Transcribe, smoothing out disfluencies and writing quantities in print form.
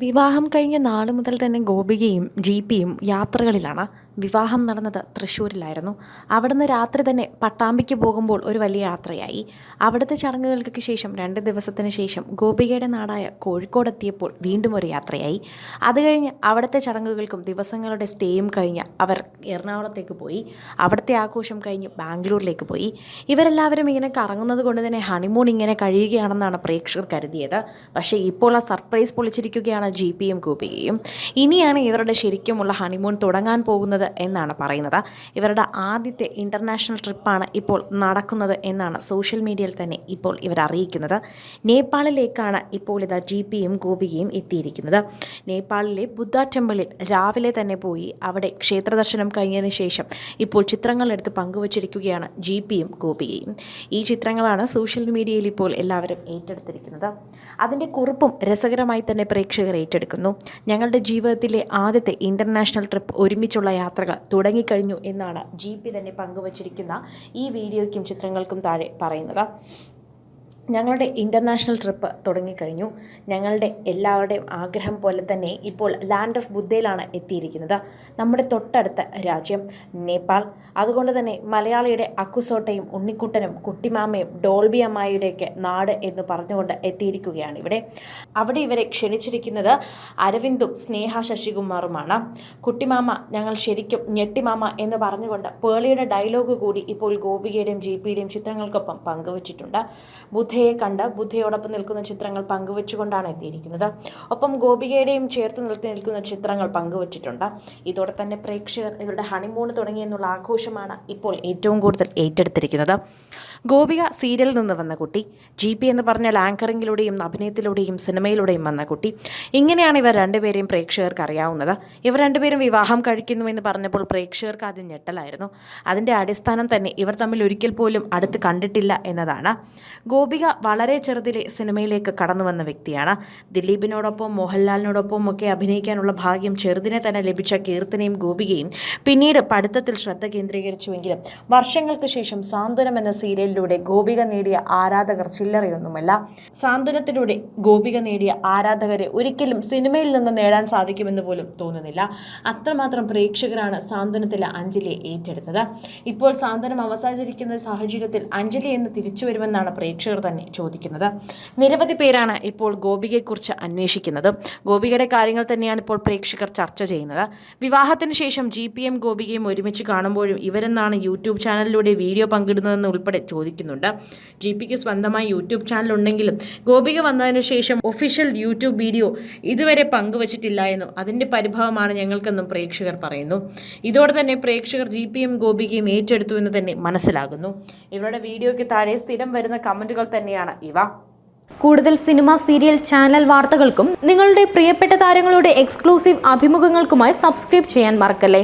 വിവാഹം കഴിഞ്ഞ നാൾ മുതൽ തന്നെ ഗോപികയും ജീപ്പിയും യാത്രകളിലാണ്. വിവാഹം നടന്നത് തൃശ്ശൂരിലായിരുന്നു. അവിടുന്ന് രാത്രി തന്നെ പട്ടാമ്പിക്ക് പോകുമ്പോൾ ഒരു വലിയ യാത്രയായി. അവിടുത്തെ ചടങ്ങുകൾക്ക് ശേഷം 2 ദിവസത്തിന് ശേഷം ഗോപികയുടെ നാടായ കോഴിക്കോടെത്തിയപ്പോൾ വീണ്ടും ഒരു യാത്രയായി. അത് കഴിഞ്ഞ് അവിടുത്തെ ചടങ്ങുകൾക്കും ദിവസങ്ങളുടെ സ്റ്റേയും കഴിഞ്ഞ് അവർ എറണാകുളത്തേക്ക് പോയി. അവിടുത്തെ ആഘോഷം കഴിഞ്ഞ് ബാംഗ്ലൂരിലേക്ക് പോയി. ഇവരെല്ലാവരും ഇങ്ങനെ കറങ്ങുന്നത് കൊണ്ട് തന്നെ ഹണിമൂൺ ഇങ്ങനെ കഴിയുകയാണെന്നാണ് പ്രേക്ഷകർ കരുതിയത്. പക്ഷേ ഇപ്പോൾ ആ സർപ്രൈസ് പൊളിച്ചിരിക്കുകയാണ് ജീപ്പിയും ഗോപികയും. ഇനിയാണ് ഇവരുടെ ശരിക്കുമുള്ള ഹണിമൂൺ തുടങ്ങാൻ പോകുന്നത് എന്നാണ് പറയുന്നത്. ഇവരുടെ ആദ്യത്തെ ഇൻ്റർനാഷണൽ ട്രിപ്പാണ് ഇപ്പോൾ നടക്കുന്നത് എന്നാണ് സോഷ്യൽ മീഡിയയിൽ തന്നെ ഇപ്പോൾ ഇവർ അറിയിക്കുന്നത്. നേപ്പാളിലേക്കാണ് ഇപ്പോൾ ഇതാ ജീപ്പിയും ഗോപികയും എത്തിയിരിക്കുന്നത്. നേപ്പാളിലെ ബുദ്ധ ടെമ്പിളിൽ രാവിലെ തന്നെ പോയി അവിടെ ക്ഷേത്രദർശനം കഴിഞ്ഞതിന് ശേഷം ഇപ്പോൾ ചിത്രങ്ങളെടുത്ത് പങ്കുവച്ചിരിക്കുകയാണ് ജീപ്പിയും ഗോപികയും. ഈ ചിത്രങ്ങളാണ് സോഷ്യൽ മീഡിയയിൽ ഇപ്പോൾ എല്ലാവരും ഏറ്റെടുത്തിരിക്കുന്നത്. അതിൻ്റെ കുറിപ്പും രസകരമായി തന്നെ പ്രേക്ഷകർ ഏറ്റെടുക്കുന്നു. ഞങ്ങളുടെ ജീവിതത്തിലെ ആദ്യത്തെ ഇൻ്റർനാഷണൽ ട്രിപ്പ് ഒരുമിച്ചുള്ള യാത്രകൾ തുടങ്ങിക്കഴിഞ്ഞു എന്നാണ് ജീപ്പി തന്നെ പങ്കുവച്ചിരിക്കുന്ന ഈ വീഡിയോയ്ക്കും ചിത്രങ്ങൾക്കും താഴെ പറയുന്നത്. ഞങ്ങളുടെ ഇൻ്റർനാഷണൽ ട്രിപ്പ് തുടങ്ങിക്കഴിഞ്ഞു. ഞങ്ങളുടെ എല്ലാവരുടെയും ആഗ്രഹം പോലെ തന്നെ ഇപ്പോൾ ലാൻഡ് ഓഫ് ബുദ്ധയിലാണ് എത്തിയിരിക്കുന്നത്. നമ്മുടെ തൊട്ടടുത്ത രാജ്യം നേപ്പാൾ. അതുകൊണ്ട് തന്നെ മലയാളിയുടെ അക്കുസോട്ടയും ഉണ്ണിക്കുട്ടനും കുട്ടിമാമയും ഡോൾബി അമ്മായിയുടെയൊക്കെ നാട് എന്ന് പറഞ്ഞുകൊണ്ട് എത്തിയിരിക്കുകയാണ് ഇവിടെ. അവിടെ ഇവരെ ക്ഷണിച്ചിരിക്കുന്നത് അരവിന്ദും സ്നേഹ ശശികുമാറുമാണ്. കുട്ടിമാമ ഞങ്ങൾ ശരിക്കും ഞെട്ടിമാമ എന്ന് പറഞ്ഞുകൊണ്ട് പേളിയുടെ ഡയലോഗ് കൂടി ഇപ്പോൾ ഗോപികയുടെയും ജീപ്പിയുടെയും ചിത്രങ്ങൾക്കൊപ്പം പങ്കുവച്ചിട്ടുണ്ട്. ബുദ്ധയെ കണ്ട് ബുദ്ധയോടൊപ്പം നിൽക്കുന്ന ചിത്രങ്ങൾ പങ്കുവെച്ചുകൊണ്ടാണ് എത്തിയിരിക്കുന്നത്. ഒപ്പം ഗോപികയുടെയും ചേർത്ത് നിർത്തി നിൽക്കുന്ന ചിത്രങ്ങൾ പങ്കുവച്ചിട്ടുണ്ട്. ഇതോടെ തന്നെ പ്രേക്ഷകർ ഇവരുടെ ഹണിമൂൺ തുടങ്ങിയെന്നുള്ള ആഘോഷമാണ് ഇപ്പോൾ ഏറ്റവും കൂടുതൽ ഏറ്റെടുത്തിരിക്കുന്നത്. ഗോപിക സീരിയലിൽ നിന്ന് വന്ന കുട്ടി, ജീപ്പി എന്ന് പറഞ്ഞാൽ ആങ്കറിങ്ങിലൂടെയും അഭിനയത്തിലൂടെയും സിനിമയിലൂടെയും വന്ന കുട്ടി. ഇങ്ങനെയാണ് ഇവർ രണ്ടുപേരെയും പ്രേക്ഷകർക്ക് അറിയാവുന്നത്. ഇവർ രണ്ടുപേരും വിവാഹം കഴിക്കുന്നുവെന്ന് പറഞ്ഞപ്പോൾ പ്രേക്ഷകർക്ക് ആദ്യം ഞെട്ടലായിരുന്നു. അതിൻ്റെ അടിസ്ഥാനം തന്നെ ഇവർ തമ്മിൽ ഒരിക്കൽ പോലും അടുത്ത് കണ്ടിട്ടില്ല എന്നതാണ്. ഗോപിക വളരെ ചെറുതിലെ സിനിമയിലേക്ക് കടന്നു വന്ന വ്യക്തിയാണ്. ദിലീപിനോടൊപ്പം മോഹൻലാലിനോടൊപ്പം ഒക്കെ അഭിനയിക്കാനുള്ള ഭാഗ്യം ചെറുതിനെ തന്നെ ലഭിച്ച കീർത്തനയും ഗോപികയും പിന്നീട് പഠിത്തത്തിൽ ശ്രദ്ധ കേന്ദ്രീകരിച്ചുവെങ്കിലും വർഷങ്ങൾക്ക് ശേഷം സാന്ത്വനം എന്ന സീരിയലിലൂടെ ഗോപിക നേടിയ ആരാധകർ ചില്ലറയൊന്നുമല്ല. സാന്ത്വനത്തിലൂടെ ഗോപിക നേടിയ ആരാധകരെ ഒരിക്കലും സിനിമയിൽ നിന്ന് നേടാൻ സാധിക്കുമെന്ന് പോലും തോന്നുന്നില്ല. അത്രമാത്രം പ്രേക്ഷകരാണ് സാന്ത്വനത്തിലെ അഞ്ജലിയെ ഏറ്റെടുത്തത്. ഇപ്പോൾ സാന്ത്വനം അവസാനിച്ചിരിക്കുന്ന സാഹചര്യത്തിൽ അഞ്ജലി എന്ന് തിരിച്ചു വരുമെന്നാണ് പ്രേക്ഷകർ തന്നെ ചോദിക്കുന്നത്. നിരവധി പേരാണ് ഇപ്പോൾ ഗോപികയെക്കുറിച്ച് അന്വേഷിക്കുന്നത്. ഗോപികയുടെ കാര്യങ്ങൾ തന്നെയാണ് ഇപ്പോൾ പ്രേക്ഷകർ ചർച്ച ചെയ്യുന്നത്. വിവാഹത്തിന് ശേഷം ജീപ്പിയും ഗോപികയും ഒരുമിച്ച് കാണുമ്പോഴും ഇവരെന്നാണ് യൂട്യൂബ് ചാനലിലൂടെ വീഡിയോ പങ്കിടുന്നതെന്ന് ഉൾപ്പെടെ ചോദിക്കുന്നുണ്ട്. ജീപ്പിക്ക് സ്വന്തമായി യൂട്യൂബ് ചാനൽ ഉണ്ടെങ്കിലും ഗോപിക വന്നതിന് ശേഷം ഒഫീഷ്യൽ യൂട്യൂബ് വീഡിയോ ഇതുവരെ പങ്കുവച്ചിട്ടില്ല എന്നും അതിൻ്റെ പരിഭവമാണ് ഞങ്ങൾക്കെന്നും പ്രേക്ഷകർ പറയുന്നു. ഇതോടെ തന്നെ പ്രേക്ഷകർ ജീപ്പിയും ഗോപികയും ഏറ്റെടുത്തു എന്ന് തന്നെ മനസ്സിലാകുന്നു. ഇവരുടെ വീഡിയോയ്ക്ക് താഴെ സ്ഥിരം വരുന്ന കമൻറ്റുകൾ തന്നെയാണ് ഇവ. കൂടുതൽ സിനിമ, സീരിയൽ, ചാനൽ വാർത്തകൾക്കും നിങ്ങളുടെ പ്രിയപ്പെട്ട താരങ്ങളുടെ എക്സ്ക്ലൂസീവ് അഭിമുഖങ്ങൾക്കുമായി സബ്സ്ക്രൈബ് ചെയ്യാൻ മറക്കല്ലേ.